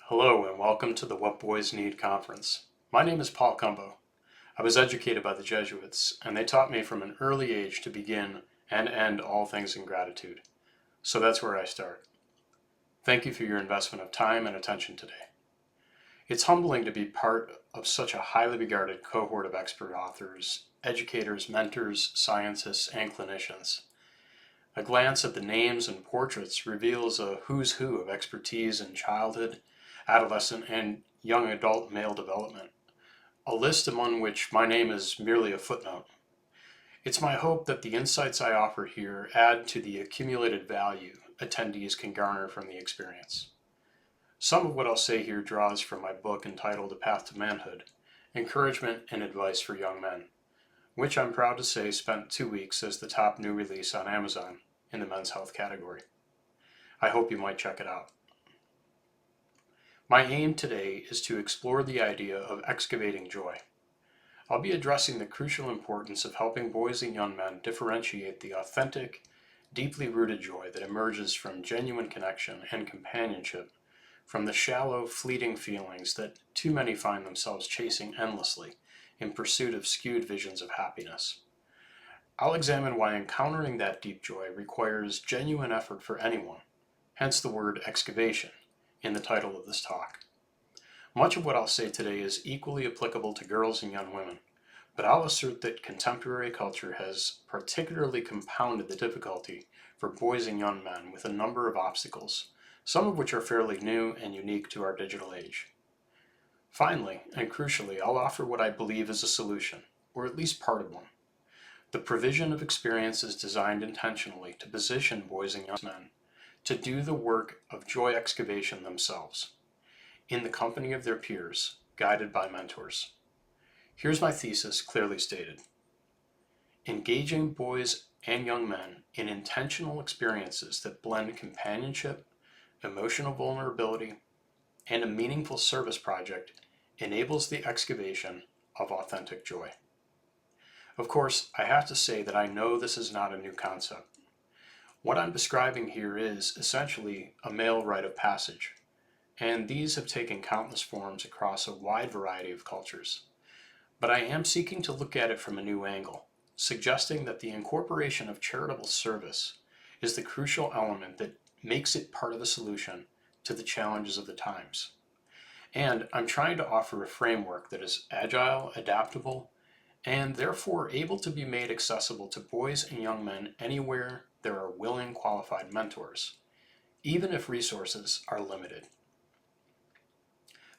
Hello and welcome to the What Boys Need conference. My name is Paul Cumbo. I was educated by the Jesuits, and they taught me from an early age to begin and end all things in gratitude. So that's where I start. Thank you for your investment of time and attention today. It's humbling to be part of such a highly regarded cohort of expert authors, educators, mentors, scientists, and clinicians. A glance at the names and portraits reveals a who's who of expertise in childhood, adolescent, and young adult male development, a list among which my name is merely a footnote. It's my hope that the insights I offer here add to the accumulated value attendees can garner from the experience. Some of what I'll say here draws from my book entitled A Path to Manhood, Encouragement and Advice for Young Men, which I'm proud to say spent 2 weeks as the top new release on Amazon in the men's health category. I hope you might check it out. My aim today is to explore the idea of excavating joy. I'll be addressing the crucial importance of helping boys and young men differentiate the authentic, deeply rooted joy that emerges from genuine connection and companionship from the shallow, fleeting feelings that too many find themselves chasing endlessly in pursuit of skewed visions of happiness. I'll examine why encountering that deep joy requires genuine effort for anyone, hence the word excavation in the title of this talk. Much of what I'll say today is equally applicable to girls and young women, but I'll assert that contemporary culture has particularly compounded the difficulty for boys and young men with a number of obstacles, some of which are fairly new and unique to our digital age. Finally, and crucially, I'll offer what I believe is a solution, or at least part of one. The provision of experiences designed intentionally to position boys and young men to do the work of joy excavation themselves, in the company of their peers, guided by mentors. Here's my thesis clearly stated. Engaging boys and young men in intentional experiences that blend companionship, emotional vulnerability, and a meaningful service project enables the excavation of authentic joy. Of course, I have to say that I know this is not a new concept. What I'm describing here is essentially a male rite of passage, and these have taken countless forms across a wide variety of cultures. But I am seeking to look at it from a new angle, suggesting that the incorporation of charitable service is the crucial element that makes it part of the solution to the challenges of the times. And I'm trying to offer a framework that is agile, adaptable, and therefore able to be made accessible to boys and young men anywhere there are willing, qualified mentors, even if resources are limited.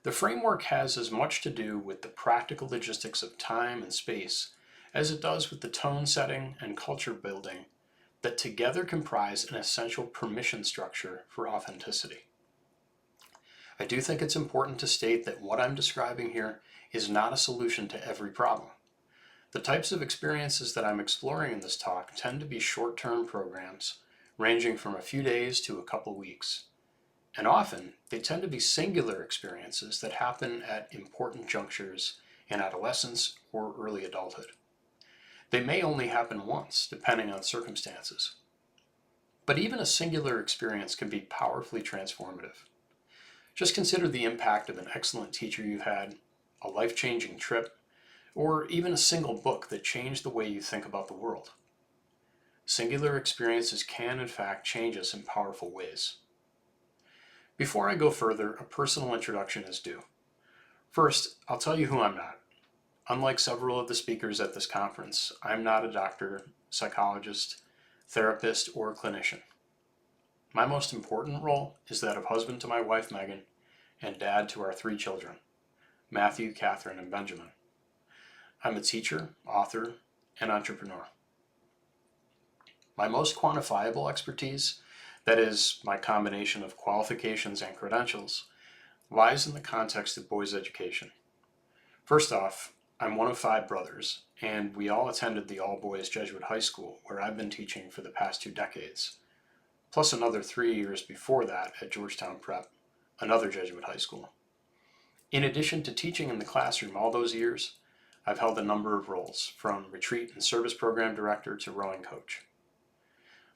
The framework has as much to do with the practical logistics of time and space as it does with the tone setting and culture building that together comprise an essential permission structure for authenticity. I do think it's important to state that what I'm describing here is not a solution to every problem. The types of experiences that I'm exploring in this talk tend to be short-term programs ranging from a few days to a couple weeks. And often, they tend to be singular experiences that happen at important junctures in adolescence or early adulthood. They may only happen once, depending on circumstances. But even a singular experience can be powerfully transformative. Just consider the impact of an excellent teacher you had, a life-changing trip, or even a single book that changed the way you think about the world. Singular experiences can, in fact, change us in powerful ways. Before I go further, a personal introduction is due. First, I'll tell you who I'm not. Unlike several of the speakers at this conference, I'm not a doctor, psychologist, therapist, or clinician. My most important role is that of husband to my wife, Megan, and dad to our 3 children, Matthew, Catherine, and Benjamin. I'm a teacher, author, and entrepreneur. My most quantifiable expertise, that is, my combination of qualifications and credentials, lies in the context of boys' education. First off, I'm one of 5 brothers, and we all attended the all-boys Jesuit high school where I've been teaching for the past 2 decades, plus another 3 years before that at Georgetown Prep, another Jesuit high school. In addition to teaching in the classroom all those years, I've held a number of roles, from retreat and service program director to rowing coach.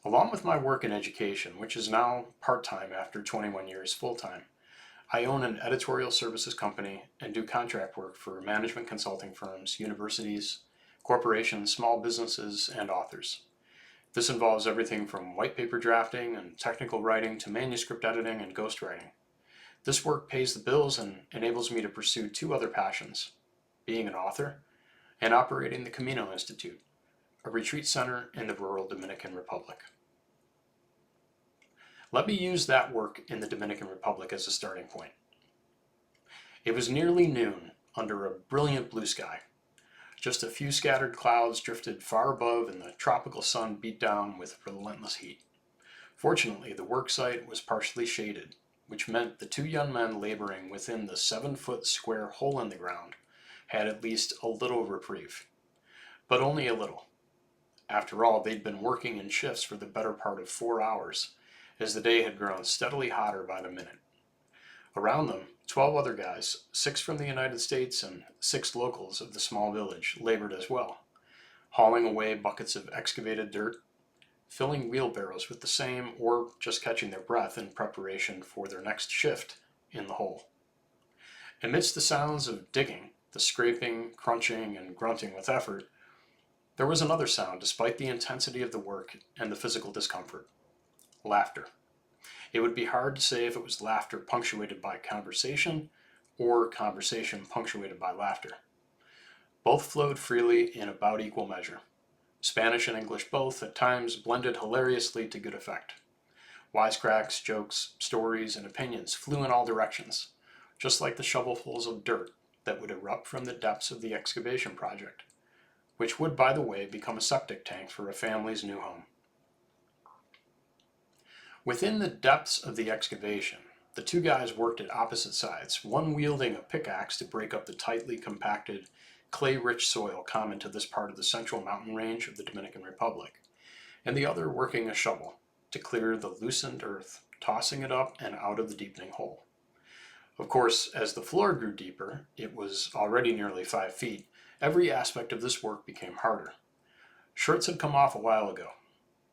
Along with my work in education, which is now part-time after 21 years full-time, I own an editorial services company and do contract work for management consulting firms, universities, corporations, small businesses, and authors. This involves everything from white paper drafting and technical writing to manuscript editing and ghostwriting. This work pays the bills and enables me to pursue two other passions: being an author and operating the Camino Institute, a retreat center in the rural Dominican Republic. Let me use that work in the Dominican Republic as a starting point. It was nearly noon under a brilliant blue sky. Just a few scattered clouds drifted far above and the tropical sun beat down with relentless heat. Fortunately, the work site was partially shaded, which meant the two young men laboring within the 7-foot square hole in the ground had at least a little reprieve. But only a little. After all, they'd been working in shifts for the better part of 4 hours, as the day had grown steadily hotter by the minute. Around them, 12 other guys, 6 from the United States and 6 locals of the small village, labored as well, hauling away buckets of excavated dirt, filling wheelbarrows with the same, or just catching their breath in preparation for their next shift in the hole. Amidst the sounds of digging, the scraping, crunching, and grunting with effort, there was another sound despite the intensity of the work and the physical discomfort: laughter. It would be hard to say if it was laughter punctuated by conversation or conversation punctuated by laughter. Both flowed freely in about equal measure. Spanish and English both, at times, blended hilariously to good effect. Wisecracks, jokes, stories, and opinions flew in all directions, just like the shovelfuls of dirt that would erupt from the depths of the excavation project, which would, by the way, become a septic tank for a family's new home. Within the depths of the excavation, the two guys worked at opposite sides, one wielding a pickaxe to break up the tightly compacted, clay-rich soil common to this part of the central mountain range of the Dominican Republic, and the other working a shovel to clear the loosened earth, tossing it up and out of the deepening hole. Of course, as the floor grew deeper, it was already nearly 5 feet, every aspect of this work became harder. Shirts had come off a while ago.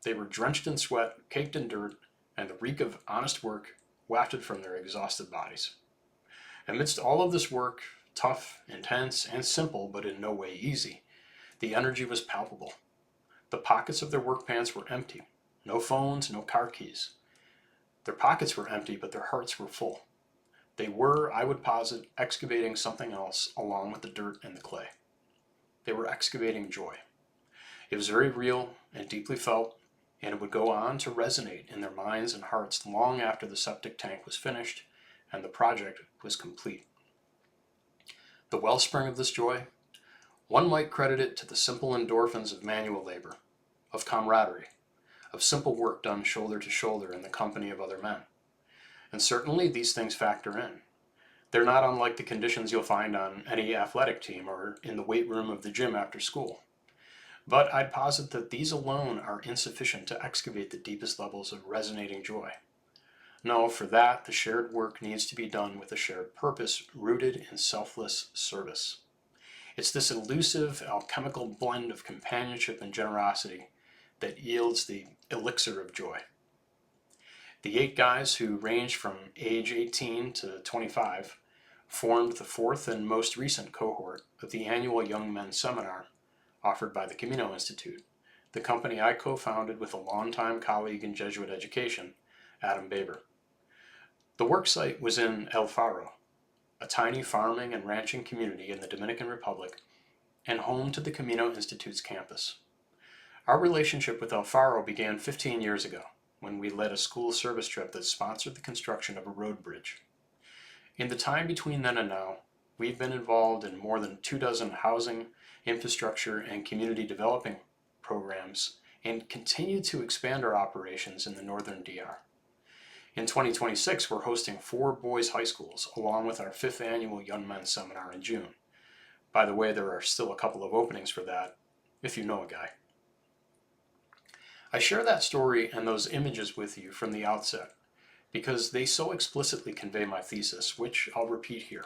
They were drenched in sweat, caked in dirt, and the reek of honest work wafted from their exhausted bodies. Amidst all of this work, tough, intense, and simple, but in no way easy, the energy was palpable. The pockets of their work pants were empty. No phones, no car keys. Their pockets were empty, but their hearts were full. They were, I would posit, excavating something else along with the dirt and the clay. They were excavating joy. It was very real and deeply felt, and it would go on to resonate in their minds and hearts long after the septic tank was finished and the project was complete. The wellspring of this joy? One might credit it to the simple endorphins of manual labor, of camaraderie, of simple work done shoulder to shoulder in the company of other men. And certainly these things factor in. They're not unlike the conditions you'll find on any athletic team or in the weight room of the gym after school. But I'd posit that these alone are insufficient to excavate the deepest levels of resonating joy. No, for that, the shared work needs to be done with a shared purpose rooted in selfless service. It's this elusive, alchemical blend of companionship and generosity that yields the elixir of joy. The 8 guys, who ranged from age 18 to 25, formed the 4th and most recent cohort of the annual Young Men's Seminar offered by the Camino Institute, the company I co-founded with a longtime colleague in Jesuit education, Adam Baber. The work site was in El Faro, a tiny farming and ranching community in the Dominican Republic, and home to the Camino Institute's campus. Our relationship with El Faro began 15 years ago, when we led a school service trip that sponsored the construction of a road bridge. In the time between then and now, we've been involved in more than 24 housing, infrastructure, and community developing programs, and continue to expand our operations in the northern DR. In 2026, we're hosting 4 boys' high schools, along with our 5th annual Young Men's Seminar in June. By the way, there are still a couple of openings for that, if you know a guy. I share that story and those images with you from the outset, because they so explicitly convey my thesis, which I'll repeat here.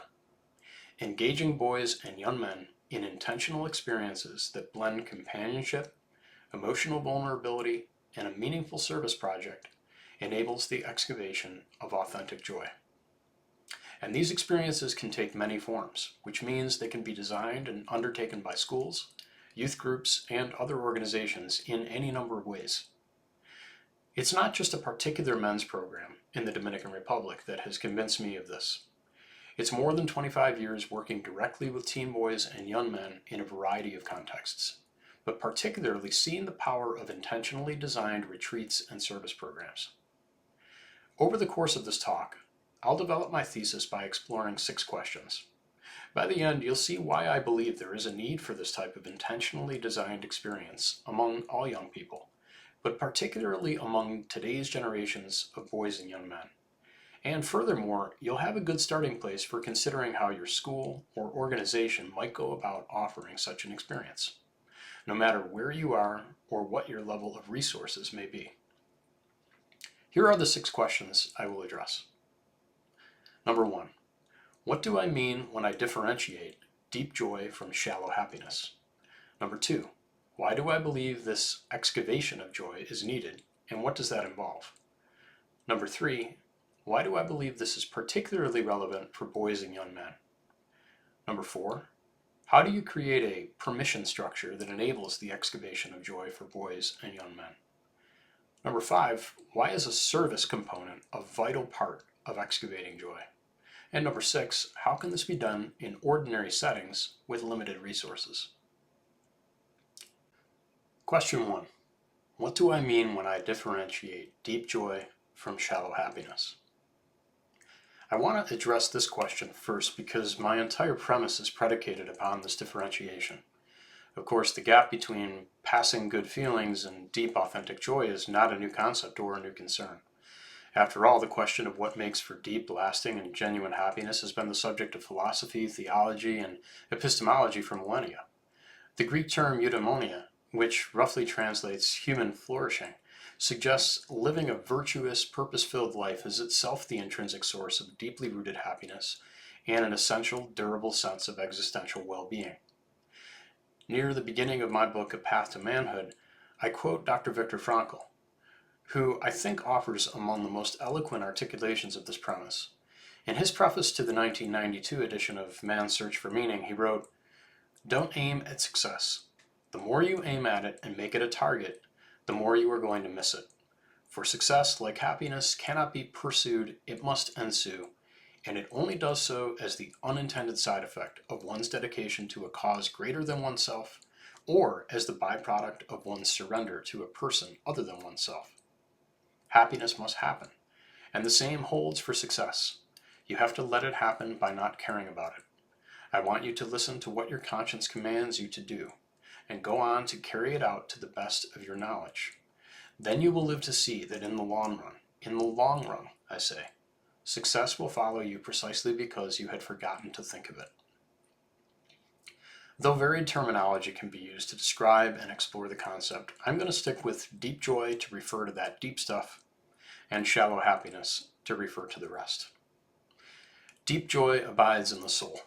Engaging boys and young men in intentional experiences that blend companionship, emotional vulnerability, and a meaningful service project enables the excavation of authentic joy. And these experiences can take many forms, which means they can be designed and undertaken by schools, youth groups, and other organizations in any number of ways. It's not just a particular men's program in the Dominican Republic that has convinced me of this. It's more than 25 years working directly with teen boys and young men in a variety of contexts, but particularly seeing the power of intentionally designed retreats and service programs. Over the course of this talk, I'll develop my thesis by exploring 6 questions. By the end, you'll see why I believe there is a need for this type of intentionally designed experience among all young people, but particularly among today's generations of boys and young men. And furthermore, you'll have a good starting place for considering how your school or organization might go about offering such an experience, no matter where you are or what your level of resources may be. Here are the 6 questions I will address. Number 1. What do I mean when I differentiate deep joy from shallow happiness? Number 2. Why do I believe this excavation of joy is needed, and what does that involve? Number 3. Why do I believe this is particularly relevant for boys and young men? Number 4. How do you create a permission structure that enables the excavation of joy for boys and young men? Number 5. Why is a service component a vital part of excavating joy? And number 6. How can this be done in ordinary settings with limited resources? Question 1. What do I mean when I differentiate deep joy from shallow happiness? I want to address this question first because my entire premise is predicated upon this differentiation. Of course, the gap between passing good feelings and deep authentic joy is not a new concept or a new concern. After all, the question of what makes for deep, lasting, and genuine happiness has been the subject of philosophy, theology, and epistemology for millennia. The Greek term eudaimonia, which roughly translates human flourishing, suggests living a virtuous, purpose-filled life is itself the intrinsic source of deeply rooted happiness and an essential, durable sense of existential well-being. Near the beginning of my book, A Path to Manhood, I quote Dr. Viktor Frankl, who I think offers among the most eloquent articulations of this premise. In his preface to the 1992 edition of Man's Search for Meaning, he wrote, "Don't aim at success. The more you aim at it and make it a target, the more you are going to miss it. For success, like happiness, cannot be pursued, it must ensue, and it only does so as the unintended side effect of one's dedication to a cause greater than oneself, or as the byproduct of one's surrender to a person other than oneself. Happiness must happen, and the same holds for success. You have to let it happen by not caring about it. I want you to listen to what your conscience commands you to do, and go on to carry it out to the best of your knowledge. Then you will live to see that in the long run, I say, success will follow you precisely because you had forgotten to think of it." Though varied terminology can be used to describe and explore the concept, I'm going to stick with deep joy to refer to that deep stuff, and shallow happiness to refer to the rest. Deep joy abides in the soul.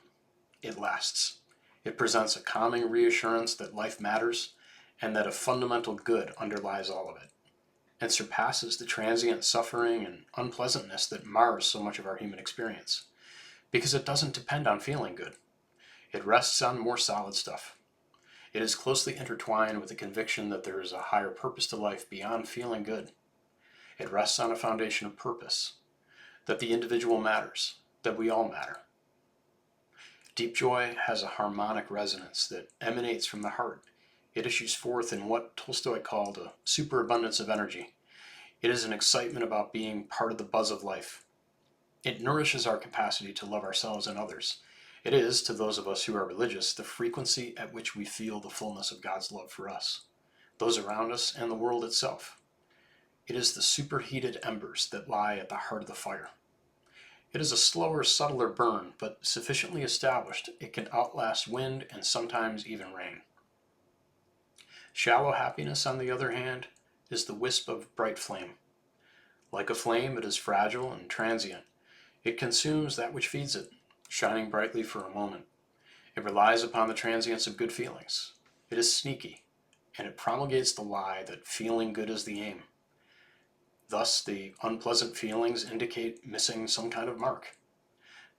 It lasts. It presents a calming reassurance that life matters and that a fundamental good underlies all of it, and surpasses the transient suffering and unpleasantness that mars so much of our human experience, because it doesn't depend on feeling good. It rests on more solid stuff. It is closely intertwined with the conviction that there is a higher purpose to life beyond feeling good. It rests on a foundation of purpose, that the individual matters, that we all matter. Deep joy has a harmonic resonance that emanates from the heart. It issues forth in what Tolstoy called a superabundance of energy. It is an excitement about being part of the buzz of life. It nourishes our capacity to love ourselves and others. It is, to those of us who are religious, the frequency at which we feel the fullness of God's love for us, those around us, and the world itself. It is the superheated embers that lie at the heart of the fire. It is a slower, subtler burn, but sufficiently established it can outlast wind and sometimes even rain. Shallow happiness, on the other hand, is the wisp of bright flame. Like a flame, it is fragile and transient. It consumes that which feeds it, shining brightly for a moment. It relies upon the transience of good feelings. It is sneaky, and it promulgates the lie that feeling good is the aim. Thus, the unpleasant feelings indicate missing some kind of mark.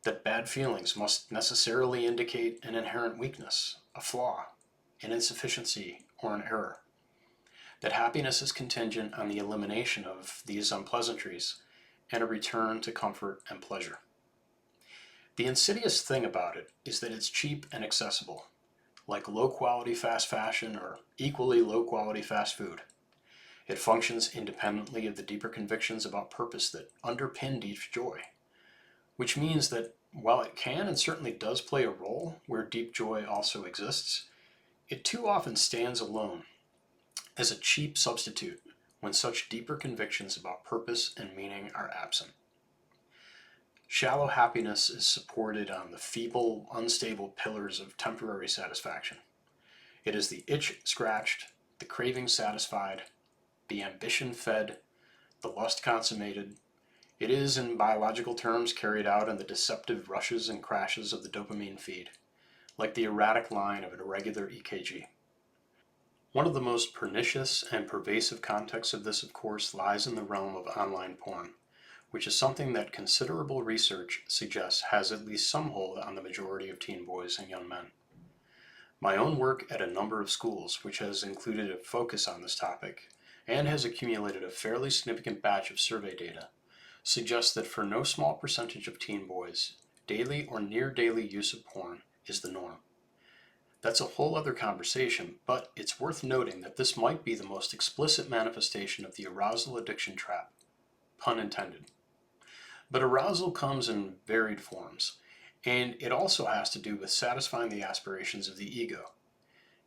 that bad feelings must necessarily indicate an inherent weakness, a flaw, an insufficiency, or an error, that happiness is contingent on the elimination of these unpleasantries and a return to comfort and pleasure. The insidious thing about it is that it's cheap and accessible, like low-quality fast fashion or equally low-quality fast food. It functions independently of the deeper convictions about purpose that underpin deep joy, which means that while it can and certainly does play a role where deep joy also exists, it too often stands alone as a cheap substitute when such deeper convictions about purpose and meaning are absent. Shallow happiness is supported on the feeble, unstable pillars of temporary satisfaction. It is the itch scratched, the craving satisfied, the ambition fed, the lust consummated. It is, in biological terms, carried out in the deceptive rushes and crashes of the dopamine feed, like the erratic line of an irregular EKG. One of the most pernicious and pervasive contexts of this, of course, lies in the realm of online porn, which is something that considerable research suggests has at least some hold on the majority of teen boys and young men. My own work at a number of schools, which has included a focus on this topic, and has accumulated a fairly significant batch of survey data, suggests that for no small percentage of teen boys, daily or near daily use of porn is the norm. That's a whole other conversation, but it's worth noting that this might be the most explicit manifestation of the arousal addiction trap, pun intended. But arousal comes in varied forms, and it also has to do with satisfying the aspirations of the ego.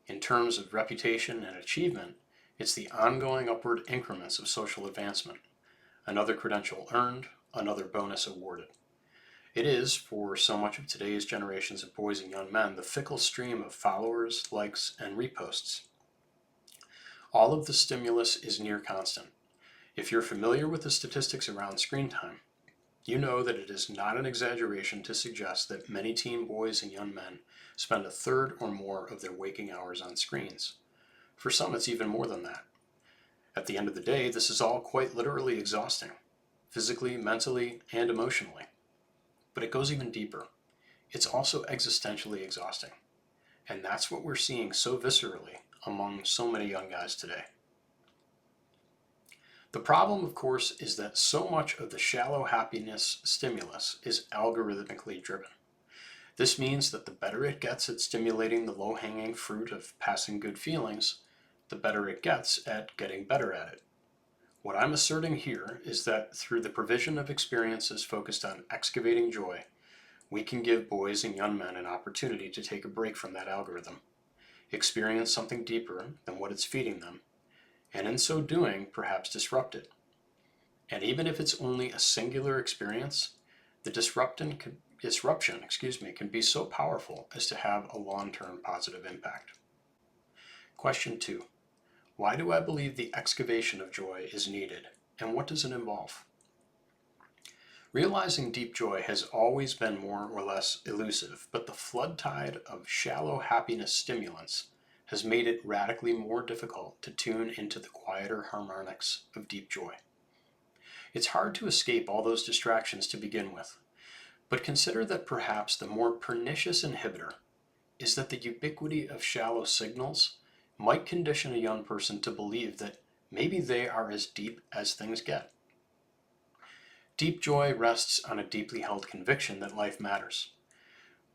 In terms of reputation and achievement, it's the ongoing upward increments of social advancement. Another credential earned, another bonus awarded. It is, for so much of today's generations of boys and young men, the fickle stream of followers, likes, and reposts. All of the stimulus is near constant. If you're familiar with the statistics around screen time, you know that it is not an exaggeration to suggest that many teen boys and young men spend a third or more of their waking hours on screens. For some, it's even more than that. At the end of the day, this is all quite literally exhausting, physically, mentally, and emotionally. But it goes even deeper. It's also existentially exhausting. And that's what we're seeing so viscerally among so many young guys today. The problem, of course, is that so much of the shallow happiness stimulus is algorithmically driven. This means that the better it gets at stimulating the low-hanging fruit of passing good feelings, the better it gets at getting better at it. What I'm asserting here is that through the provision of experiences focused on excavating joy, we can give boys and young men an opportunity to take a break from that algorithm, experience something deeper than what it's feeding them, and in so doing, perhaps disrupt it. And even if it's only a singular experience, the disruption can be so powerful as to have a long-term positive impact. Question 2. Why do I believe the excavation of joy is needed, and what does it involve? Realizing deep joy has always been more or less elusive, but the flood tide of shallow happiness stimulants has made it radically more difficult to tune into the quieter harmonics of deep joy. It's hard to escape all those distractions to begin with, but consider that perhaps the more pernicious inhibitor is that the ubiquity of shallow signals might condition a young person to believe that maybe they are as deep as things get. Deep joy rests on a deeply held conviction that life matters.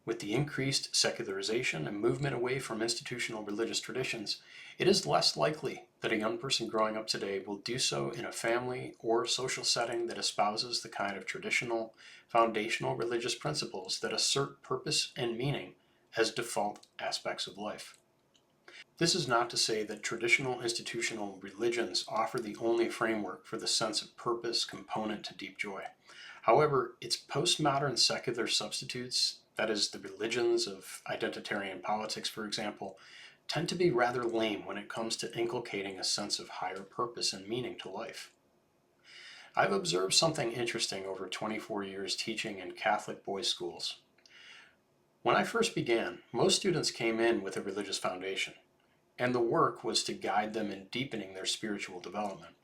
With the increased secularization and movement away from institutional religious traditions, it is less likely that a young person growing up today will do so in a family or social setting that espouses the kind of traditional, foundational religious principles that assert purpose and meaning as default aspects of life. This is not to say that traditional institutional religions offer the only framework for the sense of purpose component to deep joy. However, its postmodern secular substitutes, that is, the religions of identitarian politics, for example, tend to be rather lame when it comes to inculcating a sense of higher purpose and meaning to life. I've observed something interesting over 24 years teaching in Catholic boys' schools. When I first began, most students came in with a religious foundation, and the work was to guide them in deepening their spiritual development.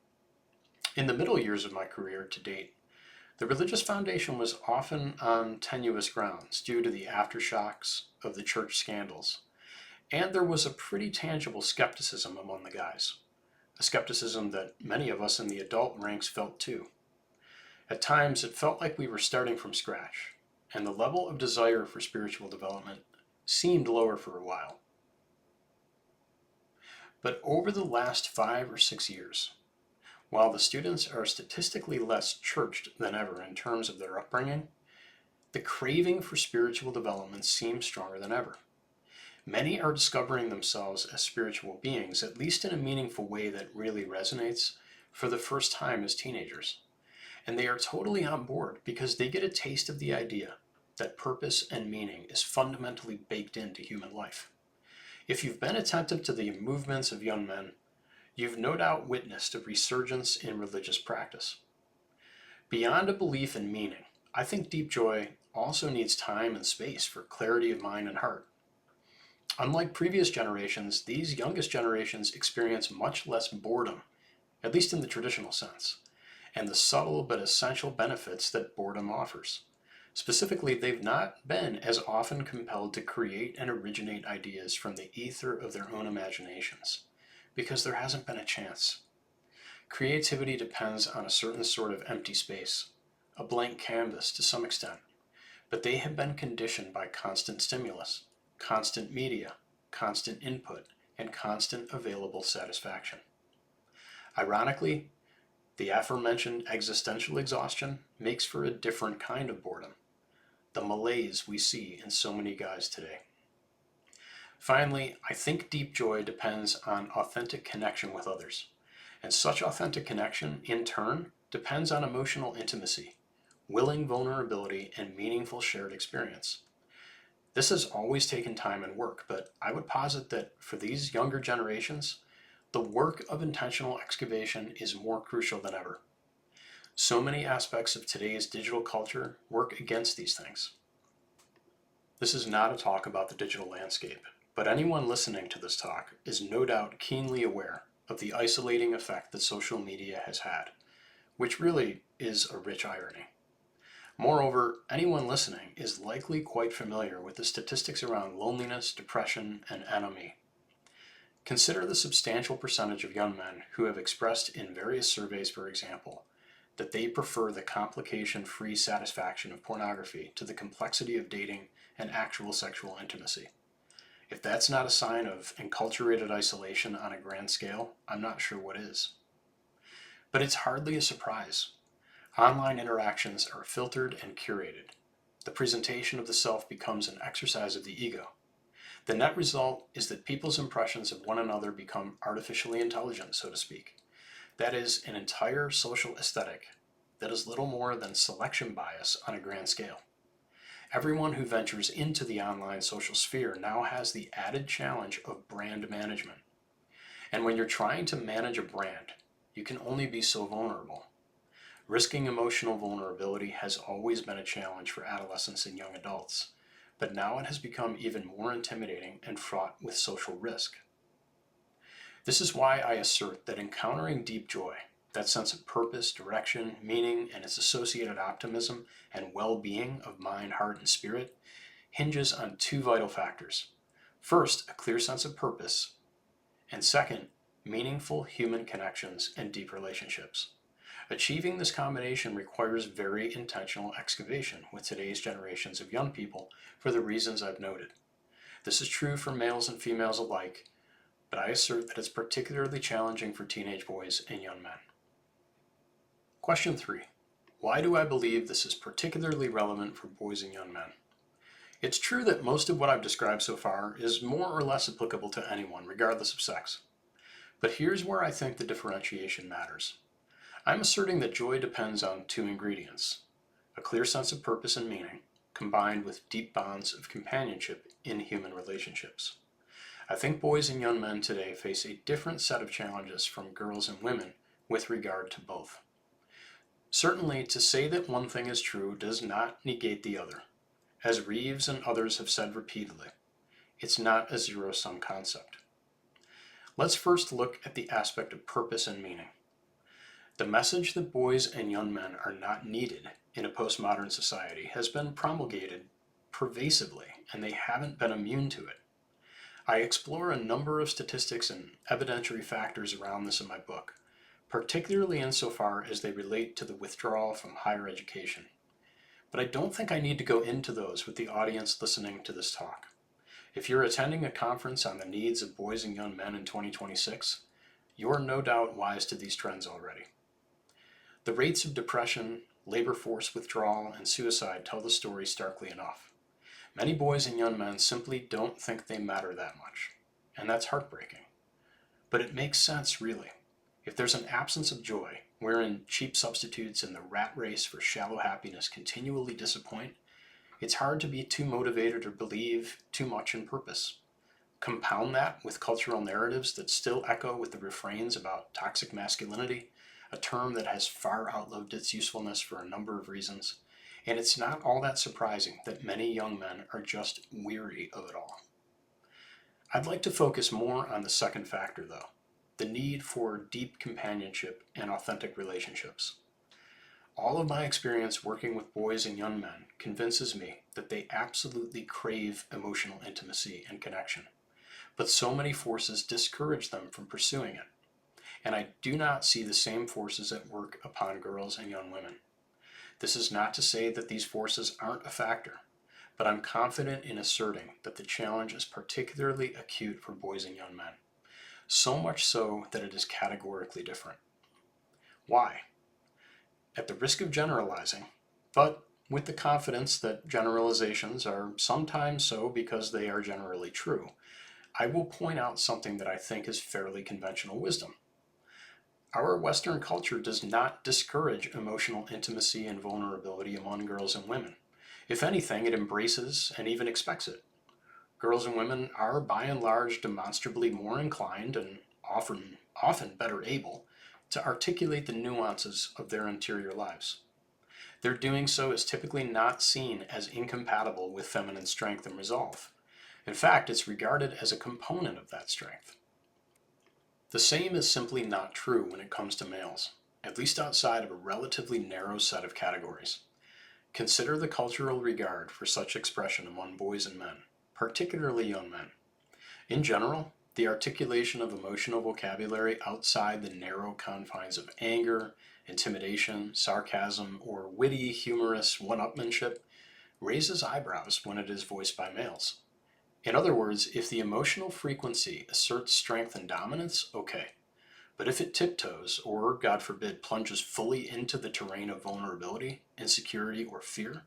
In the middle years of my career to date, The religious foundation was often on tenuous grounds due to the aftershocks of the church scandals, and there was a pretty tangible skepticism among the guys, a skepticism that many of us in the adult ranks felt too. At times, it felt like we were starting from scratch, and the level of desire for spiritual development seemed lower for a while. But over the last 5 or 6 years, while the students are statistically less churched than ever in terms of their upbringing, the craving for spiritual development seems stronger than ever. Many are discovering themselves as spiritual beings, at least in a meaningful way that really resonates, for the first time as teenagers. And they are totally on board because they get a taste of the idea that purpose and meaning is fundamentally baked into human life. If you've been attentive to the movements of young men, you've no doubt witnessed a resurgence in religious practice. Beyond a belief in meaning, I think deep joy also needs time and space for clarity of mind and heart. Unlike previous generations, these youngest generations experience much less boredom, at least in the traditional sense, and the subtle but essential benefits that boredom offers. Specifically, they've not been as often compelled to create and originate ideas from the ether of their own imaginations, because there hasn't been a chance. Creativity depends on a certain sort of empty space, a blank canvas to some extent, but they have been conditioned by constant stimulus, constant media, constant input, and constant available satisfaction. Ironically, the aforementioned existential exhaustion makes for a different kind of boredom, the malaise we see in so many guys today. Finally, I think deep joy depends on authentic connection with others, and such authentic connection, in turn, depends on emotional intimacy, willing vulnerability, and meaningful shared experience. This has always taken time and work, but I would posit that for these younger generations, the work of intentional excavation is more crucial than ever. So many aspects of today's digital culture work against these things. This is not a talk about the digital landscape, but anyone listening to this talk is no doubt keenly aware of the isolating effect that social media has had, which really is a rich irony. Moreover, anyone listening is likely quite familiar with the statistics around loneliness, depression, and NME. Consider the substantial percentage of young men who have expressed in various surveys, for example, that they prefer the complication-free satisfaction of pornography to the complexity of dating and actual sexual intimacy. If that's not a sign of enculturated isolation on a grand scale, I'm not sure what is. But it's hardly a surprise. Online interactions are filtered and curated. The presentation of the self becomes an exercise of the ego. The net result is that people's impressions of one another become artificially intelligent, so to speak. That is, an entire social aesthetic that is little more than selection bias on a grand scale. Everyone who ventures into the online social sphere now has the added challenge of brand management. And when you're trying to manage a brand, you can only be so vulnerable. Risking emotional vulnerability has always been a challenge for adolescents and young adults, but now it has become even more intimidating and fraught with social risk. This is why I assert that encountering deep joy, that sense of purpose, direction, meaning, and its associated optimism and well-being of mind, heart, and spirit, hinges on 2 vital factors. First, a clear sense of purpose, and second, meaningful human connections and deep relationships. Achieving this combination requires very intentional excavation with today's generations of young people for the reasons I've noted. This is true for males and females alike, but I assert that it's particularly challenging for teenage boys and young men. Question 3. Why do I believe this is particularly relevant for boys and young men? It's true that most of what I've described so far is more or less applicable to anyone, regardless of sex. But here's where I think the differentiation matters. I'm asserting that joy depends on 2 ingredients: a clear sense of purpose and meaning, combined with deep bonds of companionship in human relationships. I think boys and young men today face a different set of challenges from girls and women with regard to both. Certainly, to say that one thing is true does not negate the other. As Reeves and others have said repeatedly, it's not a zero-sum concept. Let's first look at the aspect of purpose and meaning. The message that boys and young men are not needed in a postmodern society has been promulgated pervasively, and they haven't been immune to it. I explore a number of statistics and evidentiary factors around this in my book, particularly insofar as they relate to the withdrawal from higher education. But I don't think I need to go into those with the audience listening to this talk. If you're attending a conference on the needs of boys and young men in 2026, you're no doubt wise to these trends already. The rates of depression, labor force withdrawal, and suicide tell the story starkly enough. Many boys and young men simply don't think they matter that much, and that's heartbreaking. But it makes sense, really. If there's an absence of joy, wherein cheap substitutes in the rat race for shallow happiness continually disappoint, it's hard to be too motivated or believe too much in purpose. Compound that with cultural narratives that still echo with the refrains about toxic masculinity, a term that has far outlived its usefulness for a number of reasons, and it's not all that surprising that many young men are just weary of it all. I'd like to focus more on the second factor, though, the need for deep companionship and authentic relationships. All of my experience working with boys and young men convinces me that they absolutely crave emotional intimacy and connection, but so many forces discourage them from pursuing it. And I do not see the same forces at work upon girls and young women. This is not to say that these forces aren't a factor, but I'm confident in asserting that the challenge is particularly acute for boys and young men, so much so that it is categorically different. Why? At the risk of generalizing, but with the confidence that generalizations are sometimes so because they are generally true, I will point out something that I think is fairly conventional wisdom. Our Western culture does not discourage emotional intimacy and vulnerability among girls and women. If anything, it embraces and even expects it. Girls and women are by and large demonstrably more inclined and often better able to articulate the nuances of their interior lives. Their doing so is typically not seen as incompatible with feminine strength and resolve. In fact, it's regarded as a component of that strength. The same is simply not true when it comes to males, at least outside of a relatively narrow set of categories. Consider the cultural regard for such expression among boys and men, particularly young men. In general, the articulation of emotional vocabulary outside the narrow confines of anger, intimidation, sarcasm, or witty, humorous one-upmanship raises eyebrows when it is voiced by males. In other words, if the emotional frequency asserts strength and dominance, okay. But if it tiptoes, or, God forbid, plunges fully into the terrain of vulnerability, insecurity, or fear,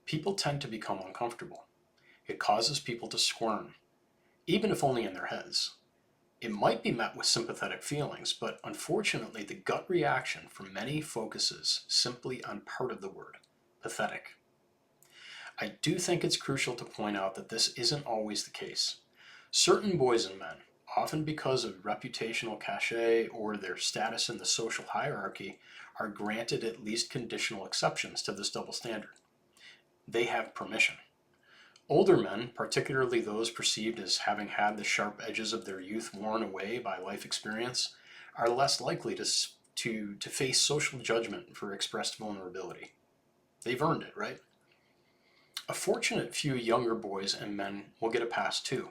people tend to become uncomfortable. It causes people to squirm, even if only in their heads. It might be met with sympathetic feelings, but unfortunately the gut reaction for many focuses simply on part of the word, pathetic. I do think it's crucial to point out that this isn't always the case. Certain boys and men, often because of reputational cachet or their status in the social hierarchy, are granted at least conditional exceptions to this double standard. They have permission. Older men, particularly those perceived as having had the sharp edges of their youth worn away by life experience, are less likely to face social judgment for expressed vulnerability. They've earned it, right? A fortunate few younger boys and men will get a pass too.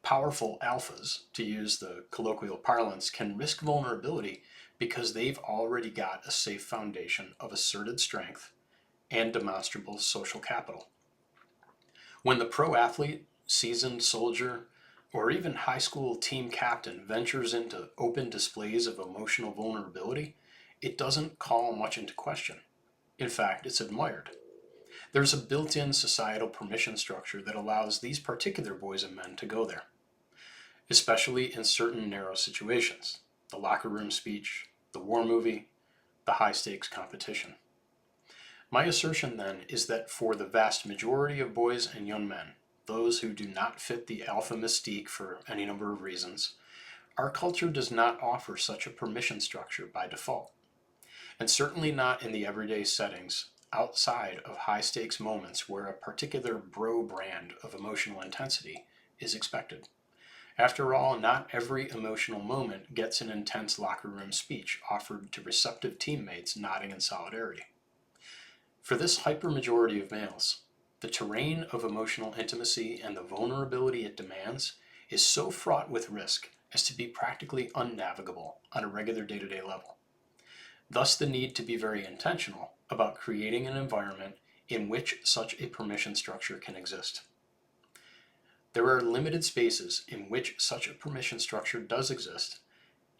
Powerful alphas, to use the colloquial parlance, can risk vulnerability because they've already got a safe foundation of asserted strength and demonstrable social capital. When the pro athlete, seasoned soldier, or even high school team captain ventures into open displays of emotional vulnerability, it doesn't call much into question. In fact, it's admired. There's a built-in societal permission structure that allows these particular boys and men to go there, especially in certain narrow situations: the locker room speech, the war movie, the high-stakes competition. My assertion then is that for the vast majority of boys and young men, those who do not fit the alpha mystique for any number of reasons, our culture does not offer such a permission structure by default, and certainly not in the everyday settings outside of high-stakes moments where a particular bro brand of emotional intensity is expected. After all, not every emotional moment gets an intense locker room speech offered to receptive teammates nodding in solidarity. For this hypermajority of males, the terrain of emotional intimacy and the vulnerability it demands is so fraught with risk as to be practically unnavigable on a regular day-to-day level. Thus the need to be very intentional about creating an environment in which such a permission structure can exist. There are limited spaces in which such a permission structure does exist,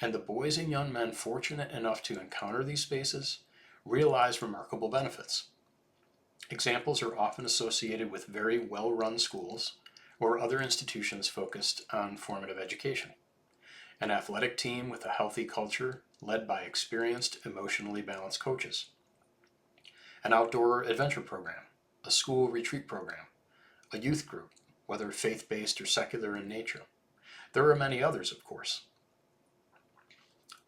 and the boys and young men fortunate enough to encounter these spaces realize remarkable benefits. Examples are often associated with very well-run schools or other institutions focused on formative education. An athletic team with a healthy culture led by experienced, emotionally balanced coaches. An outdoor adventure program, a school retreat program, a youth group, whether faith-based or secular in nature. There are many others, of course.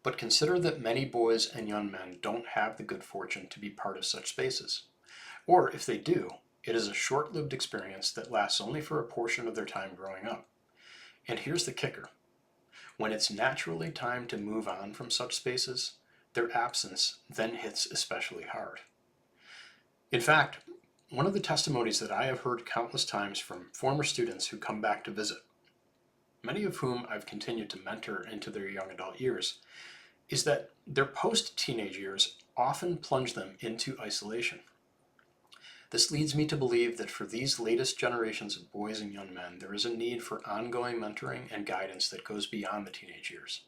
But consider that many boys and young men don't have the good fortune to be part of such spaces. Or if they do, it is a short-lived experience that lasts only for a portion of their time growing up. And here's the kicker. When it's naturally time to move on from such spaces, their absence then hits especially hard. In fact, one of the testimonies that I have heard countless times from former students who come back to visit, many of whom I've continued to mentor into their young adult years, is that their post-teenage years often plunge them into isolation. This leads me to believe that for these latest generations of boys and young men, there is a need for ongoing mentoring and guidance that goes beyond the teenage years.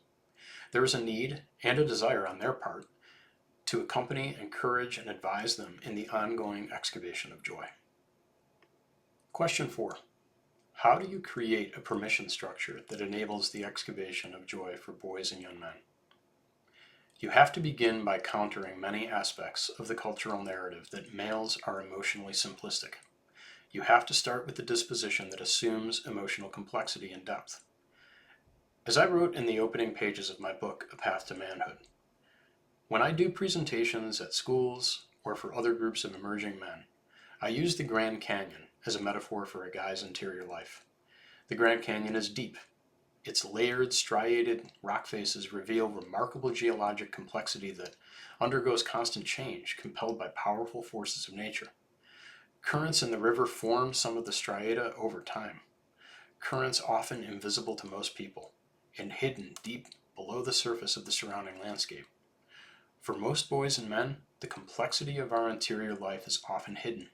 There is a need and a desire on their part to accompany, encourage, and advise them in the ongoing excavation of joy. Question 4. How do you create a permission structure that enables the excavation of joy for boys and young men? You have to begin by countering many aspects of the cultural narrative that males are emotionally simplistic. You have to start with the disposition that assumes emotional complexity and depth. As I wrote in the opening pages of my book, A Path to Manhood, when I do presentations at schools or for other groups of emerging men, I use the Grand Canyon as a metaphor for a guy's interior life. The Grand Canyon is deep. Its layered, striated rock faces reveal remarkable geologic complexity that undergoes constant change, compelled by powerful forces of nature. Currents in the river form some of the striata over time. Currents often invisible to most people, and hidden deep below the surface of the surrounding landscape. For most boys and men, the complexity of our interior life is often hidden.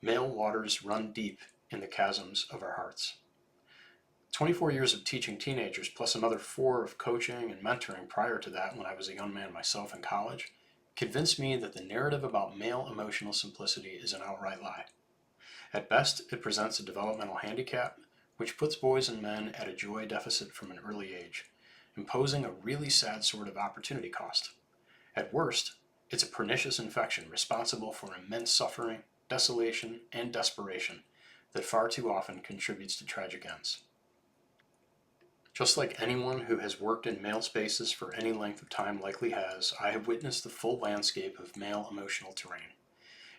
Male waters run deep in the chasms of our hearts. 24 years of teaching teenagers, plus another 4 of coaching and mentoring prior to that when I was a young man myself in college, convinced me that the narrative about male emotional simplicity is an outright lie. At best, it presents a developmental handicap, which puts boys and men at a joy deficit from an early age, imposing a really sad sort of opportunity cost. At worst, it's a pernicious infection responsible for immense suffering, desolation, and desperation that far too often contributes to tragic ends. Just like anyone who has worked in male spaces for any length of time likely has, I have witnessed the full landscape of male emotional terrain,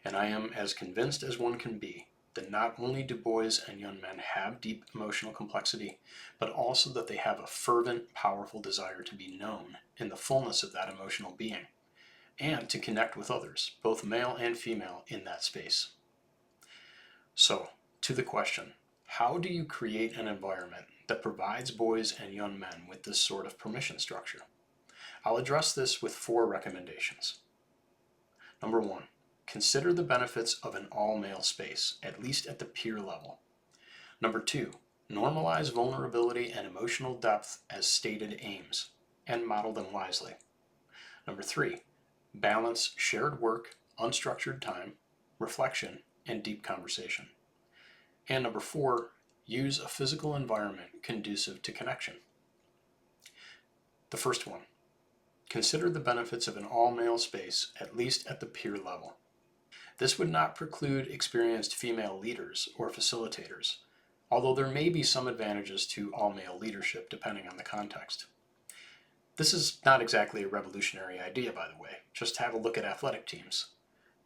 and I am as convinced as one can be that not only do boys and young men have deep emotional complexity, but also that they have a fervent, powerful desire to be known in the fullness of that emotional being, and to connect with others, both male and female, in that space. So, to the question, how do you create an environment that provides boys and young men with this sort of permission structure? I'll address this with 4 recommendations. Number 1, consider the benefits of an all-male space, at least at the peer level. Number 2, normalize vulnerability and emotional depth as stated aims, and model them wisely. Number 3, balance shared work, unstructured time, reflection, and deep conversation. And number 4, use a physical environment conducive to connection. The first one, consider the benefits of an all-male space, at least at the peer level. This would not preclude experienced female leaders or facilitators, although there may be some advantages to all-male leadership depending on the context. This is not exactly a revolutionary idea, by the way. Just have a look at athletic teams.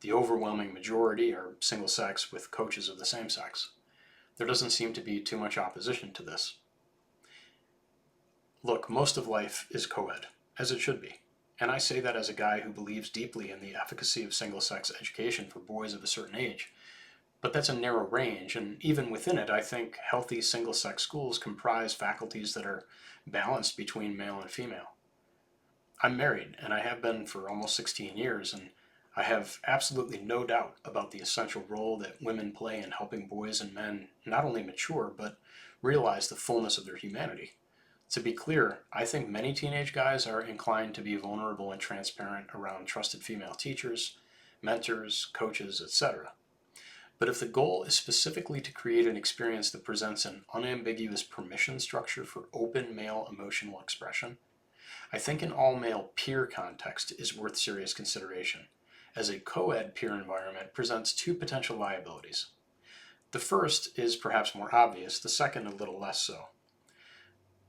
The overwhelming majority are single-sex with coaches of the same sex. There doesn't seem to be too much opposition to this. Look, most of life is co-ed, as it should be. And I say that as a guy who believes deeply in the efficacy of single-sex education for boys of a certain age. But that's a narrow range, and even within it, I think healthy single-sex schools comprise faculties that are balanced between male and female. I'm married, and I have been for almost 16 years, and I have absolutely no doubt about the essential role that women play in helping boys and men not only mature, but realize the fullness of their humanity. To be clear, I think many teenage guys are inclined to be vulnerable and transparent around trusted female teachers, mentors, coaches, etc. But if the goal is specifically to create an experience that presents an unambiguous permission structure for open male emotional expression, I think an all-male peer context is worth serious consideration, as a co-ed peer environment presents two potential liabilities. The first is perhaps more obvious, the second a little less so.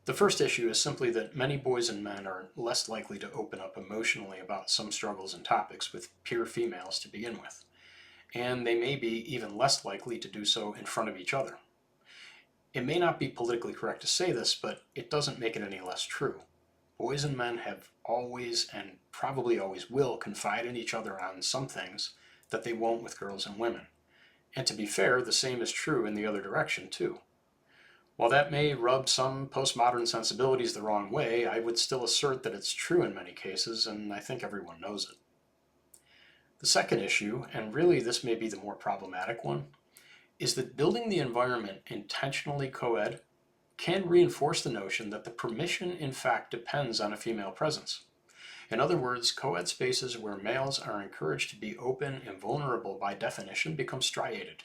The first issue is simply that many boys and men are less likely to open up emotionally about some struggles and topics with peer females to begin with, and they may be even less likely to do so in front of each other. It may not be politically correct to say this, but it doesn't make it any less true. Boys and men have always and probably always will confide in each other on some things that they won't with girls and women. And to be fair, the same is true in the other direction too. While that may rub some postmodern sensibilities the wrong way, I would still assert that it's true in many cases, and I think everyone knows it. The second issue, and really this may be the more problematic one, is that building the environment intentionally co-ed can reinforce the notion that the permission in fact depends on a female presence. In other words, co-ed spaces where males are encouraged to be open and vulnerable by definition become striated.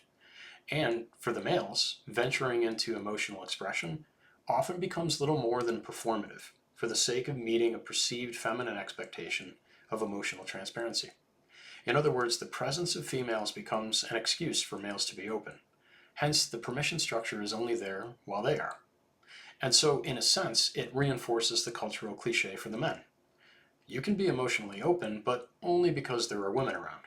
And for the males, venturing into emotional expression often becomes little more than performative for the sake of meeting a perceived feminine expectation of emotional transparency. In other words, the presence of females becomes an excuse for males to be open. Hence, the permission structure is only there while they are. And so, in a sense, it reinforces the cultural cliche for the men. You can be emotionally open, but only because there are women around.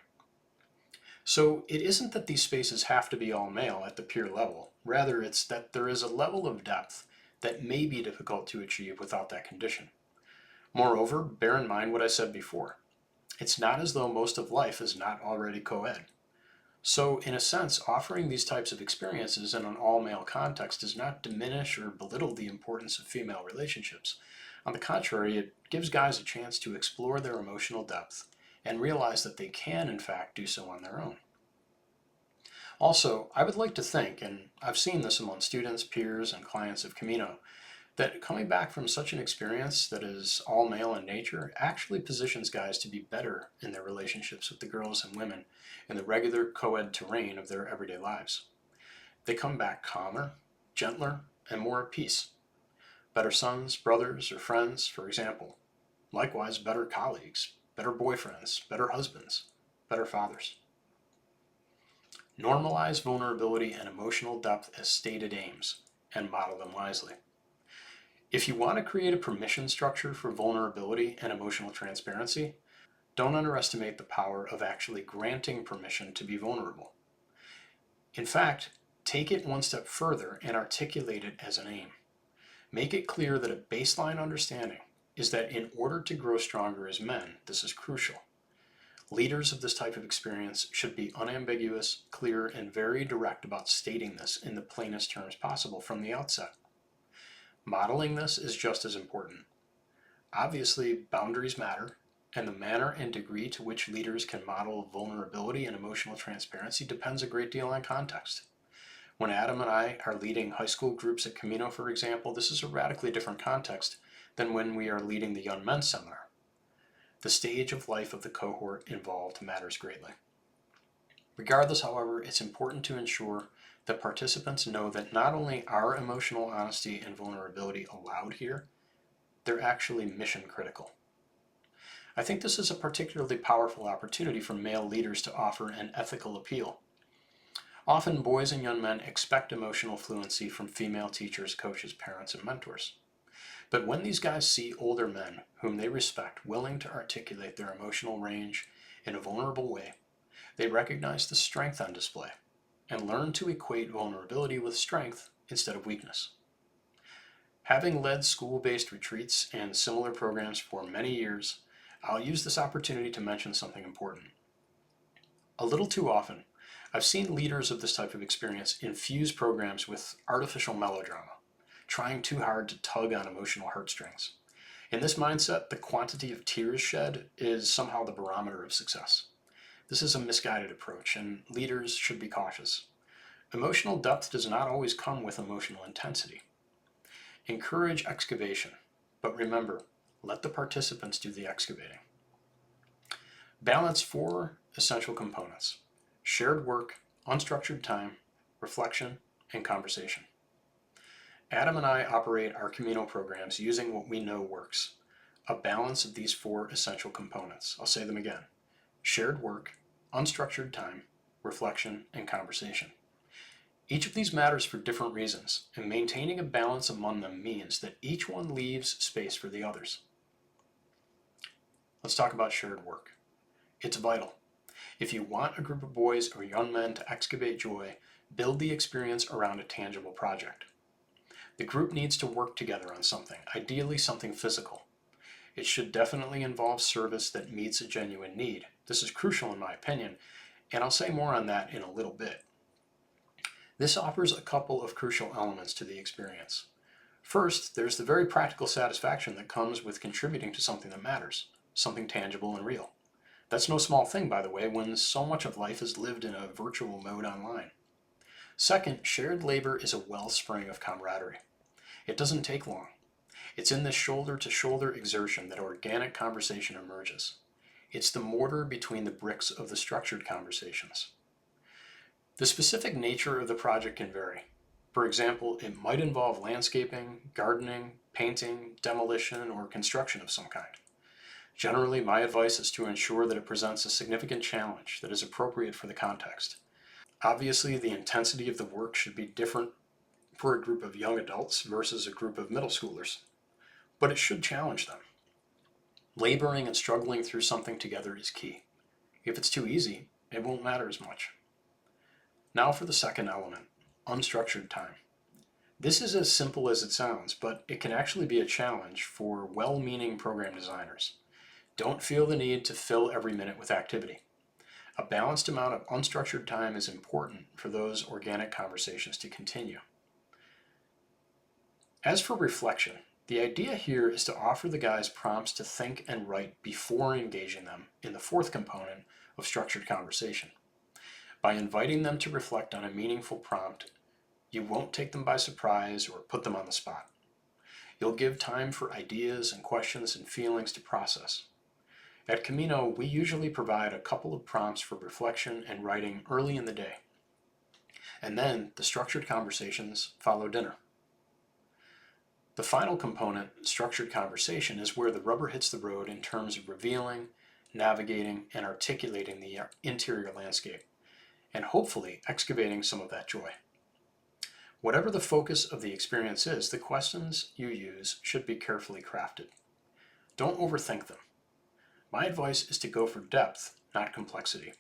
So it isn't that these spaces have to be all male at the peer level. Rather, it's that there is a level of depth that may be difficult to achieve without that condition. Moreover, bear in mind what I said before. It's not as though most of life is not already co-ed. So, in a sense, offering these types of experiences in an all-male context does not diminish or belittle the importance of female relationships. On the contrary, it gives guys a chance to explore their emotional depth and realize that they can, in fact, do so on their own. Also, I would like to think, and I've seen this among students, peers, and clients of Camino, that coming back from such an experience that is all male in nature actually positions guys to be better in their relationships with the girls and women in the regular co-ed terrain of their everyday lives. They come back calmer, gentler, and more at peace. Better sons, brothers, or friends, for example. Likewise, better colleagues, better boyfriends, better husbands, better fathers. Normalize vulnerability and emotional depth as stated aims, and model them wisely. If you want to create a permission structure for vulnerability and emotional transparency, don't underestimate the power of actually granting permission to be vulnerable. In fact, take it one step further and articulate it as an aim. Make it clear that a baseline understanding is that in order to grow stronger as men, this is crucial. Leaders of this type of experience should be unambiguous, clear, and very direct about stating this in the plainest terms possible from the outset. Modeling this is just as important. Obviously, boundaries matter, and the manner and degree to which leaders can model vulnerability and emotional transparency depends a great deal on context. When Adam and I are leading high school groups at Camino, for example, this is a radically different context than when we are leading the Young Men's Seminar. The stage of life of the cohort involved matters greatly. Regardless, however, it's important to ensure that participants know that not only are emotional honesty and vulnerability allowed here, they're actually mission critical. I think this is a particularly powerful opportunity for male leaders to offer an ethical appeal. Often boys and young men expect emotional fluency from female teachers, coaches, parents, and mentors. But when these guys see older men whom they respect willing to articulate their emotional range in a vulnerable way, they recognize the strength on display and learn to equate vulnerability with strength instead of weakness. Having led school-based retreats and similar programs for many years, I'll use this opportunity to mention something important. A little too often, I've seen leaders of this type of experience infuse programs with artificial melodrama, trying too hard to tug on emotional heartstrings. In this mindset, the quantity of tears shed is somehow the barometer of success. This is a misguided approach, and leaders should be cautious. Emotional depth does not always come with emotional intensity. Encourage excavation, but remember, let the participants do the excavating. Balance 4 essential components: shared work, unstructured time, reflection, and conversation. Adam and I operate our Camino programs using what we know works: a balance of these 4 essential components. I'll say them again: shared work, unstructured time, reflection, and conversation. Each of these matters for different reasons, and maintaining a balance among them means that each one leaves space for the others. Let's talk about shared work. It's vital. If you want a group of boys or young men to excavate joy, build the experience around a tangible project. The group needs to work together on something, ideally something physical. It should definitely involve service that meets a genuine need. This is crucial in my opinion, and I'll say more on that in a little bit. This offers a couple of crucial elements to the experience. First, there's the very practical satisfaction that comes with contributing to something that matters, something tangible and real. That's no small thing, by the way, when so much of life is lived in a virtual mode online. Second, shared labor is a wellspring of camaraderie. It doesn't take long. It's in this shoulder-to-shoulder exertion that organic conversation emerges. It's the mortar between the bricks of the structured conversations. The specific nature of the project can vary. For example, it might involve landscaping, gardening, painting, demolition, or construction of some kind. Generally, my advice is to ensure that it presents a significant challenge that is appropriate for the context. Obviously, the intensity of the work should be different for a group of young adults versus a group of middle schoolers, but it should challenge them. Laboring and struggling through something together is key. If it's too easy, it won't matter as much. Now for the second element, unstructured time. This is as simple as it sounds, but it can actually be a challenge for well-meaning program designers. Don't feel the need to fill every minute with activity. A balanced amount of unstructured time is important for those organic conversations to continue. As for reflection, the idea here is to offer the guys prompts to think and write before engaging them in the fourth component of structured conversation. By inviting them to reflect on a meaningful prompt, you won't take them by surprise or put them on the spot. You'll give time for ideas and questions and feelings to process. At Camino, we usually provide a couple of prompts for reflection and writing early in the day. And then the structured conversations follow dinner. The final component, structured conversation, is where the rubber hits the road in terms of revealing, navigating, and articulating the interior landscape, and hopefully excavating some of that joy. Whatever the focus of the experience is, the questions you use should be carefully crafted. Don't overthink them. My advice is to go for depth, not complexity.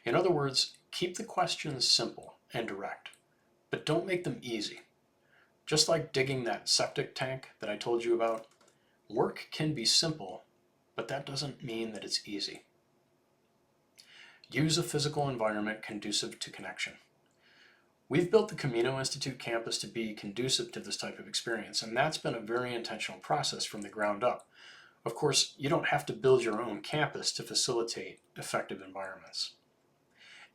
In other words, keep the questions simple and direct, but don't make them easy. Just like digging that septic tank that I told you about, work can be simple, but that doesn't mean that it's easy. Use a physical environment conducive to connection. We've built the Camino Institute campus to be conducive to this type of experience, and that's been a very intentional process from the ground up. Of course, you don't have to build your own campus to facilitate effective environments.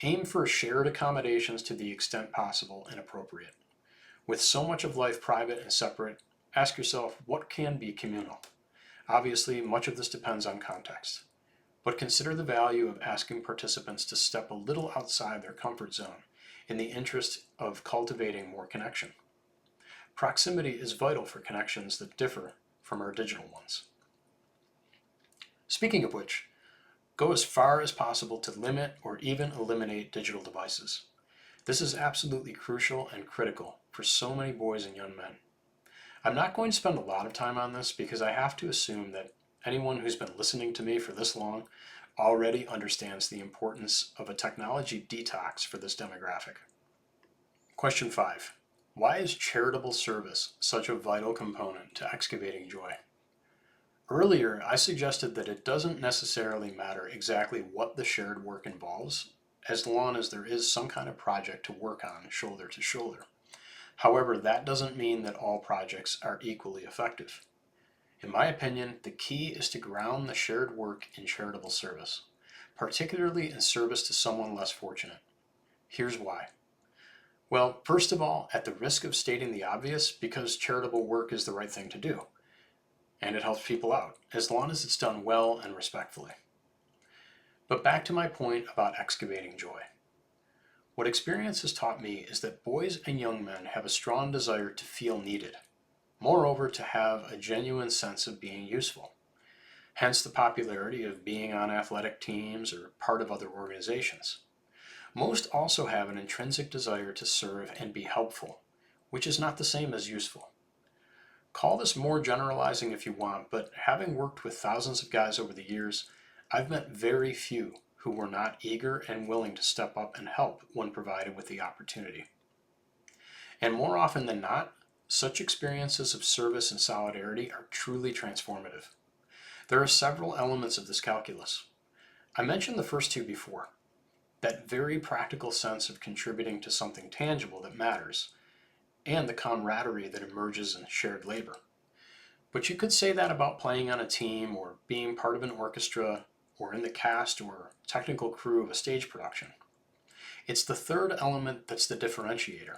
Aim for shared accommodations to the extent possible and appropriate. With so much of life private and separate, ask yourself what can be communal. Obviously, much of this depends on context, but consider the value of asking participants to step a little outside their comfort zone in the interest of cultivating more connection. Proximity is vital for connections that differ from our digital ones. Speaking of which, go as far as possible to limit or even eliminate digital devices. This is absolutely crucial and critical for so many boys and young men. I'm not going to spend a lot of time on this because I have to assume that anyone who's been listening to me for this long already understands the importance of a technology detox for this demographic. Question 5. Why is charitable service such a vital component to excavating joy? Earlier, I suggested that it doesn't necessarily matter exactly what the shared work involves, as long as there is some kind of project to work on shoulder to shoulder. However, that doesn't mean that all projects are equally effective. In my opinion, the key is to ground the shared work in charitable service, particularly in service to someone less fortunate. Here's why. Well, first of all, at the risk of stating the obvious, because charitable work is the right thing to do, and it helps people out, as long as it's done well and respectfully. But back to my point about excavating joy. What experience has taught me is that boys and young men have a strong desire to feel needed, moreover, to have a genuine sense of being useful. Hence the popularity of being on athletic teams or part of other organizations. Most also have an intrinsic desire to serve and be helpful, which is not the same as useful. Call this more generalizing if you want, but having worked with thousands of guys over the years, I've met very few who were not eager and willing to step up and help when provided with the opportunity. And more often than not, such experiences of service and solidarity are truly transformative. There are several elements of this calculus. I mentioned the first two before. That very practical sense of contributing to something tangible that matters, and the camaraderie that emerges in shared labor. But you could say that about playing on a team, or being part of an orchestra, or in the cast or technical crew of a stage production. It's the third element that's the differentiator.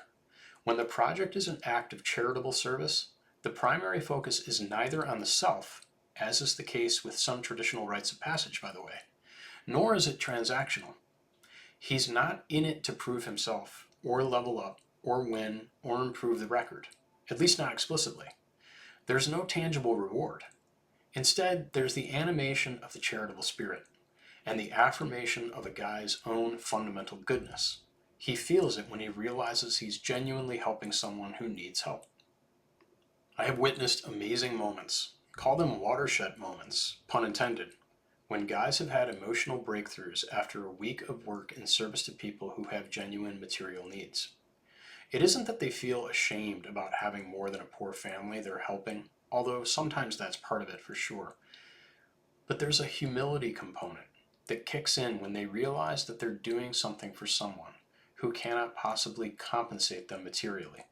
When the project is an act of charitable service, the primary focus is neither on the self, as is the case with some traditional rites of passage, by the way, nor is it transactional. He's not in it to prove himself, or level up, or win, or improve the record, at least not explicitly. There's no tangible reward. Instead, there's the animation of the charitable spirit, and the affirmation of a guy's own fundamental goodness. He feels it when he realizes he's genuinely helping someone who needs help. I have witnessed amazing moments, call them watershed moments, pun intended, when guys have had emotional breakthroughs after a week of work in service to people who have genuine material needs. It isn't that they feel ashamed about having more than a poor family they're helping, although sometimes that's part of it for sure. But there's a humility component that kicks in when they realize that they're doing something for someone who cannot possibly compensate them materially.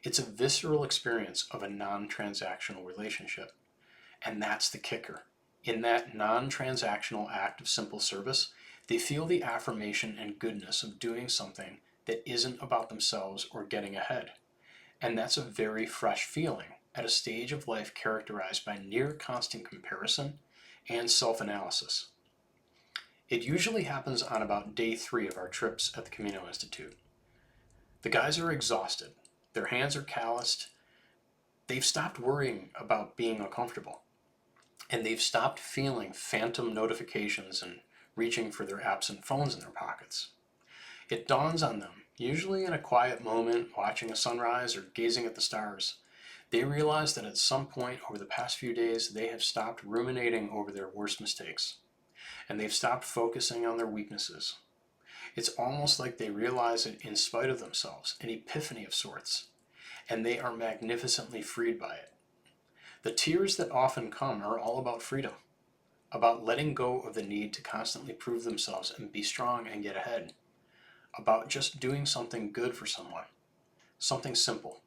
It's a visceral experience of a non-transactional relationship. And that's the kicker. In that non-transactional act of simple service, they feel the affirmation and goodness of doing something that isn't about themselves or getting ahead. And that's a very fresh feeling at a stage of life characterized by near constant comparison and self-analysis. It usually happens on about day 3 of our trips at the Camino Institute. The guys are exhausted, their hands are calloused, they've stopped worrying about being uncomfortable, and they've stopped feeling phantom notifications and reaching for their absent phones in their pockets. It dawns on them, usually in a quiet moment, watching a sunrise or gazing at the stars. They realize that at some point over the past few days, they have stopped ruminating over their worst mistakes, and they've stopped focusing on their weaknesses. It's almost like they realize it in spite of themselves, an epiphany of sorts, and they are magnificently freed by it. The tears that often come are all about freedom, about letting go of the need to constantly prove themselves and be strong and get ahead, about just doing something good for someone, something simple.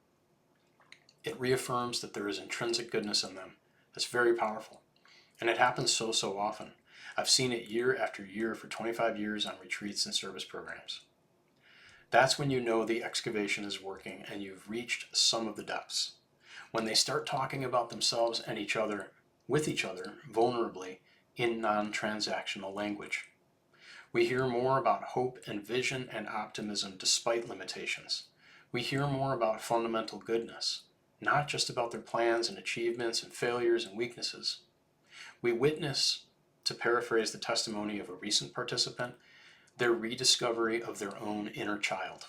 It reaffirms that there is intrinsic goodness in them. That's very powerful. And it happens so often. I've seen it year after year for 25 years on retreats and service programs. That's when you know the excavation is working and you've reached some of the depths. When they start talking about themselves and each other, with each other, vulnerably, in non-transactional language. We hear more about hope and vision and optimism despite limitations. We hear more about fundamental goodness, not just about their plans and achievements and failures and weaknesses. We witness, to paraphrase the testimony of a recent participant, their rediscovery of their own inner child.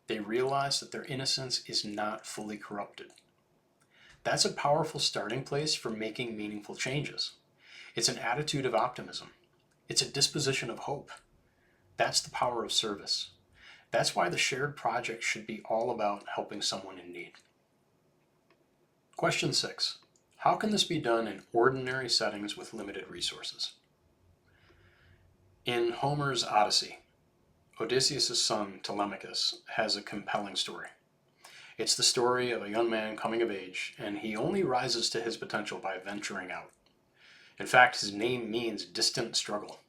They realize that their innocence is not fully corrupted. That's a powerful starting place for making meaningful changes. It's an attitude of optimism. It's a disposition of hope. That's the power of service. That's why the shared project should be all about helping someone in need. Question 6. How can this be done in ordinary settings with limited resources? In Homer's Odyssey, Odysseus' son Telemachus has a compelling story. It's the story of a young man coming of age, and he only rises to his potential by venturing out. In fact, his name means distant struggle.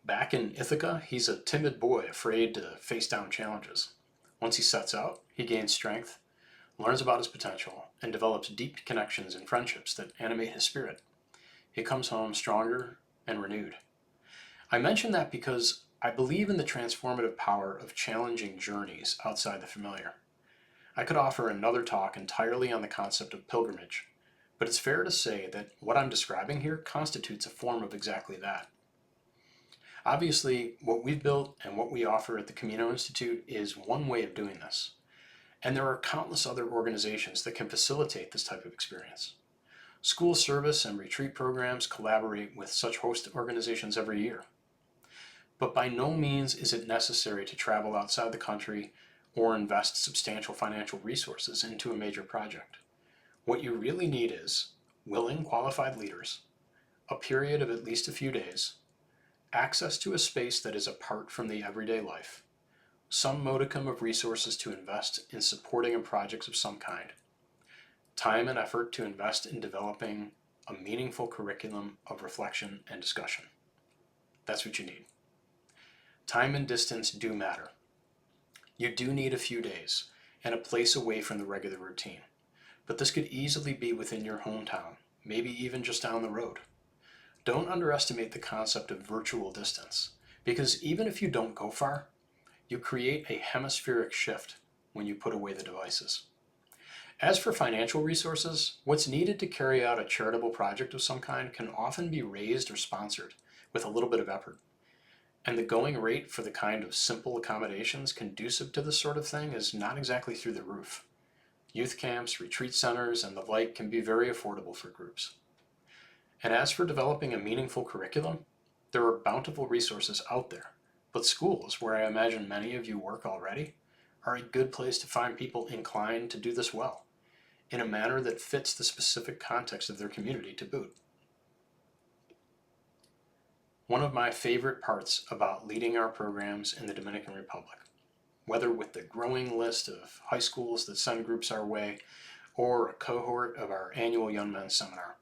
Back in Ithaca, he's a timid boy afraid to face down challenges. Once he sets out, he gains strength, learns about his potential, and develops deep connections and friendships that animate his spirit. He comes home stronger and renewed. I mention that because I believe in the transformative power of challenging journeys outside the familiar. I could offer another talk entirely on the concept of pilgrimage, but it's fair to say that what I'm describing here constitutes a form of exactly that. Obviously, what we've built and what we offer at the Camino Institute is one way of doing this, and there are countless other organizations that can facilitate this type of experience. School service and retreat programs collaborate with such host organizations every year. But by no means is it necessary to travel outside the country or invest substantial financial resources into a major project. What you really need is willing, qualified leaders, a period of at least a few days, access to a space that is apart from the everyday life, some modicum of resources to invest in supporting a project of some kind, time and effort to invest in developing a meaningful curriculum of reflection and discussion. That's what you need. Time and distance do matter. You do need a few days and a place away from the regular routine, but this could easily be within your hometown, maybe even just down the road. Don't underestimate the concept of virtual distance, because even if you don't go far, you create a hemispheric shift when you put away the devices. As for financial resources, what's needed to carry out a charitable project of some kind can often be raised or sponsored with a little bit of effort. And the going rate for the kind of simple accommodations conducive to this sort of thing is not exactly through the roof. Youth camps, retreat centers, and the like can be very affordable for groups. And as for developing a meaningful curriculum, there are bountiful resources out there, but schools, where I imagine many of you work already, are a good place to find people inclined to do this well, in a manner that fits the specific context of their community to boot. One of my favorite parts about leading our programs in the Dominican Republic, whether with the growing list of high schools that send groups our way or a cohort of our annual Young Men's Seminar,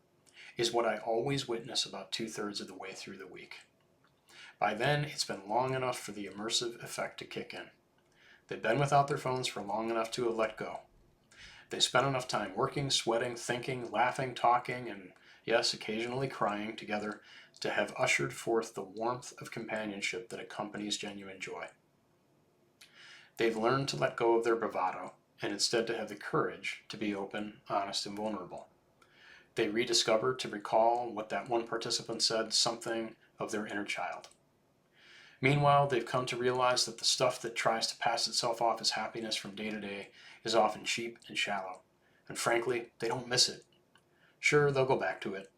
is what I always witness about 2/3 of the way through the week. By then, it's been long enough for the immersive effect to kick in. They've been without their phones for long enough to have let go. They spent enough time working, sweating, thinking, laughing, talking, and yes, occasionally crying together to have ushered forth the warmth of companionship that accompanies genuine joy. They've learned to let go of their bravado and instead to have the courage to be open, honest, and vulnerable. They rediscover to recall what that one participant said, something of their inner child. Meanwhile, they've come to realize that the stuff that tries to pass itself off as happiness from day to day is often cheap and shallow, and frankly, they don't miss it. Sure, they'll go back to it,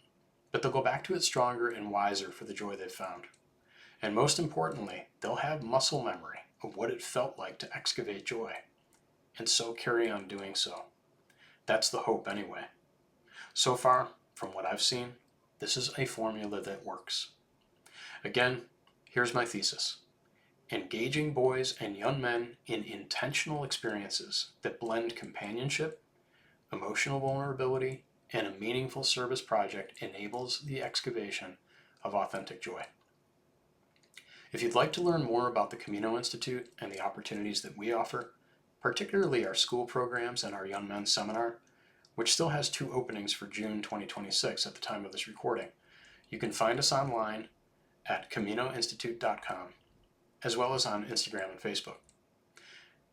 but they'll go back to it stronger and wiser for the joy they've found. And most importantly, they'll have muscle memory of what it felt like to excavate joy, and so carry on doing so. That's the hope anyway. So far, from what I've seen, this is a formula that works. Again, here's my thesis. Engaging boys and young men in intentional experiences that blend companionship, emotional vulnerability, and a meaningful service project enables the excavation of authentic joy. If you'd like to learn more about the Camino Institute and the opportunities that we offer, particularly our school programs and our Young Men's Seminar, which still has 2 openings for June 2026 at the time of this recording, you can find us online at caminoinstitute.com, as well as on Instagram and Facebook.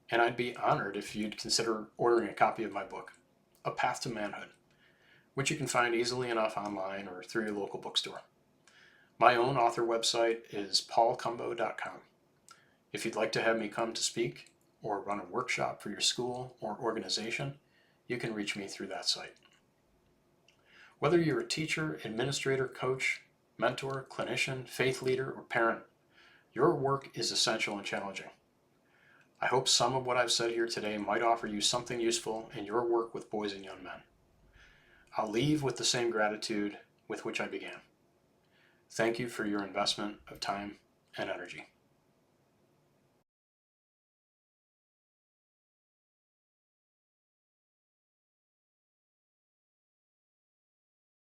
And I'd be honored if you'd consider ordering a copy of my book, A Path to Manhood, which you can find easily enough online or through your local bookstore. My own author website is paulcumbo.com. If you'd like to have me come to speak or run a workshop for your school or organization, you can reach me through that site. Whether you're a teacher, administrator, coach, mentor, clinician, faith leader, or parent, your work is essential and challenging. I hope some of what I've said here today might offer you something useful in your work with boys and young men. I'll leave with the same gratitude with which I began. Thank you for your investment of time and energy.